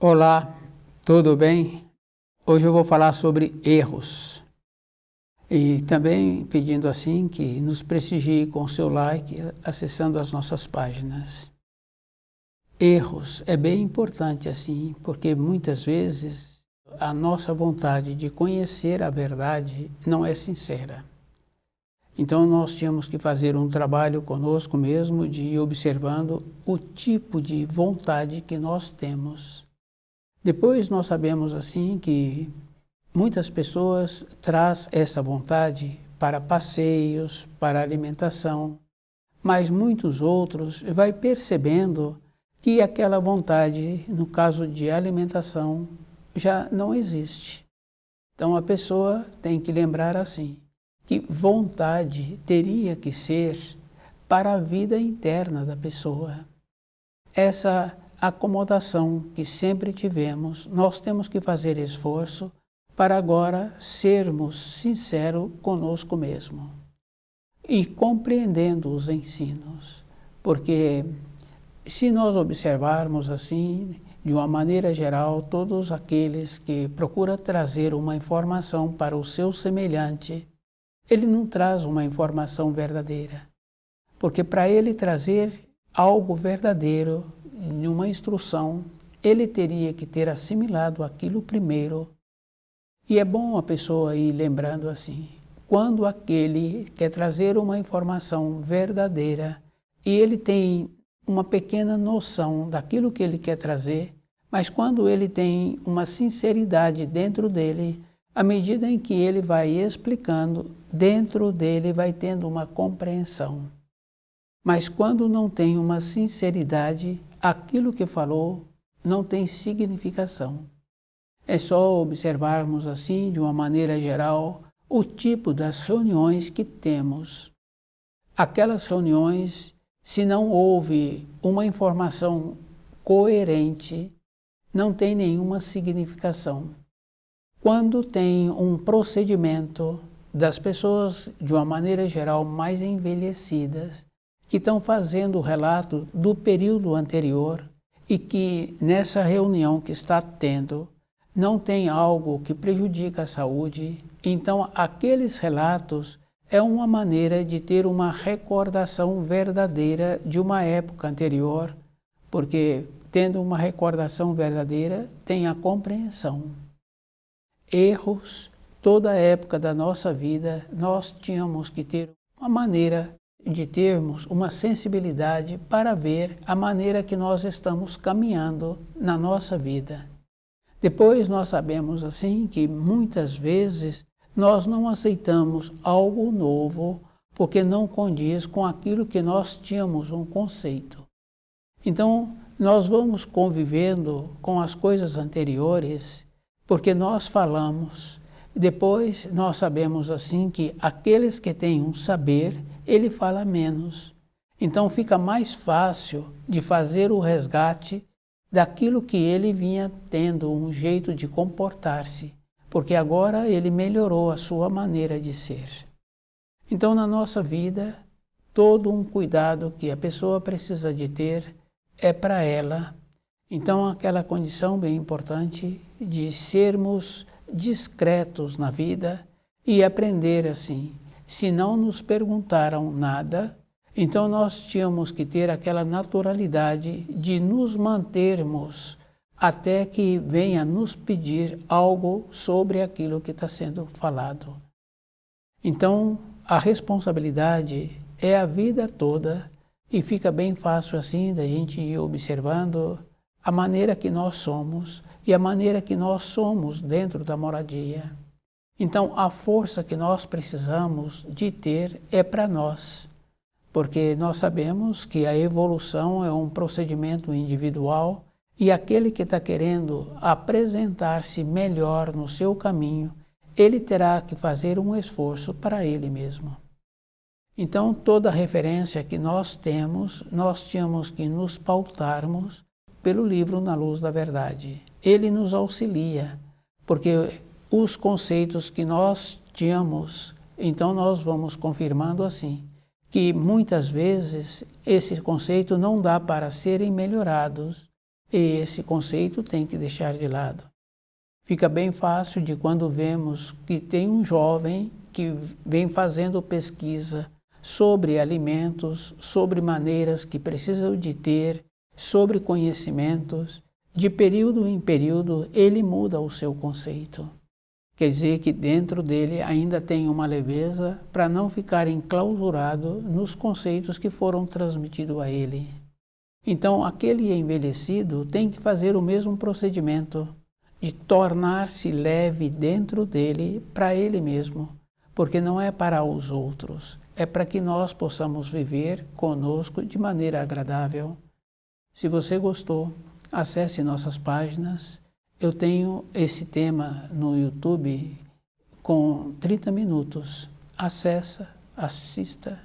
Olá, tudo bem? Hoje eu vou falar sobre erros e também pedindo assim que nos prestigie com seu like acessando as nossas páginas. Erros é bem importante assim, porque muitas vezes a nossa vontade de conhecer a verdade não é sincera. Então nós tínhamos que fazer um trabalho conosco mesmo de ir observando o tipo de vontade que nós temos. Depois nós sabemos assim que muitas pessoas trazem essa vontade para passeios, para alimentação, mas muitos outros vai percebendo que aquela vontade, no caso de alimentação, já não existe. Então a pessoa tem que lembrar assim, que vontade teria que ser para a vida interna da pessoa. Essa acomodação que sempre tivemos, nós temos que fazer esforço para agora sermos sinceros conosco mesmo e compreendendo os ensinos, porque se nós observarmos assim, de uma maneira geral, todos aqueles que procuram trazer uma informação para o seu semelhante, ele não traz uma informação verdadeira, porque para ele trazer algo verdadeiro, em uma instrução, ele teria que ter assimilado aquilo primeiro. E é bom a pessoa ir lembrando assim, quando aquele quer trazer uma informação verdadeira e ele tem uma pequena noção daquilo que ele quer trazer, mas quando ele tem uma sinceridade dentro dele, à medida em que ele vai explicando, dentro dele vai tendo uma compreensão. Mas quando não tem uma sinceridade, aquilo que falou não tem significação. É só observarmos assim, de uma maneira geral, o tipo das reuniões que temos. Aquelas reuniões, se não houve uma informação coerente, não tem nenhuma significação. Quando tem um procedimento das pessoas, de uma maneira geral, mais envelhecidas, que estão fazendo o relato do período anterior e que nessa reunião que está tendo não tem algo que prejudica a saúde, então aqueles relatos é uma maneira de ter uma recordação verdadeira de uma época anterior, porque tendo uma recordação verdadeira tem a compreensão. Erros, toda a época da nossa vida, nós tínhamos que ter uma maneira de termos uma sensibilidade para ver a maneira que nós estamos caminhando na nossa vida. Depois nós sabemos assim que muitas vezes nós não aceitamos algo novo porque não condiz com aquilo que nós tínhamos um conceito. Então nós vamos convivendo com as coisas anteriores porque nós falamos. Depois nós sabemos assim que aqueles que têm um saber, ele fala menos. Então fica mais fácil de fazer o resgate daquilo que ele vinha tendo um jeito de comportar-se, porque agora ele melhorou a sua maneira de ser. Então na nossa vida, todo um cuidado que a pessoa precisa de ter é para ela. Então aquela condição bem importante de sermos discretos na vida e aprender assim. Se não nos perguntaram nada, então nós tínhamos que ter aquela naturalidade de nos mantermos até que venha nos pedir algo sobre aquilo que está sendo falado. Então a responsabilidade é a vida toda e fica bem fácil assim da gente ir observando a maneira que nós somos e a maneira que nós somos dentro da moradia. Então, a força que nós precisamos de ter é para nós, porque nós sabemos que a evolução é um procedimento individual e aquele que está querendo apresentar-se melhor no seu caminho, ele terá que fazer um esforço para ele mesmo. Então, toda referência que nós temos, nós tínhamos que nos pautarmos pelo livro Na Luz da Verdade. Ele nos auxilia, porque os conceitos que nós tínhamos, então nós vamos confirmando assim, que muitas vezes esse conceito não dá para serem melhorados, e esse conceito tem que deixar de lado. Fica bem fácil de quando vemos que tem um jovem que vem fazendo pesquisa sobre alimentos, sobre maneiras que precisam de ter, sobre conhecimentos, de período em período ele muda o seu conceito. Quer dizer que dentro dele ainda tem uma leveza para não ficar enclausurado nos conceitos que foram transmitidos a ele. Então aquele envelhecido tem que fazer o mesmo procedimento, de tornar-se leve dentro dele para ele mesmo, porque não é para os outros, é para que nós possamos viver conosco de maneira agradável. Se você gostou, acesse nossas páginas. Eu tenho esse tema no YouTube com 30 minutos. Acessa, assista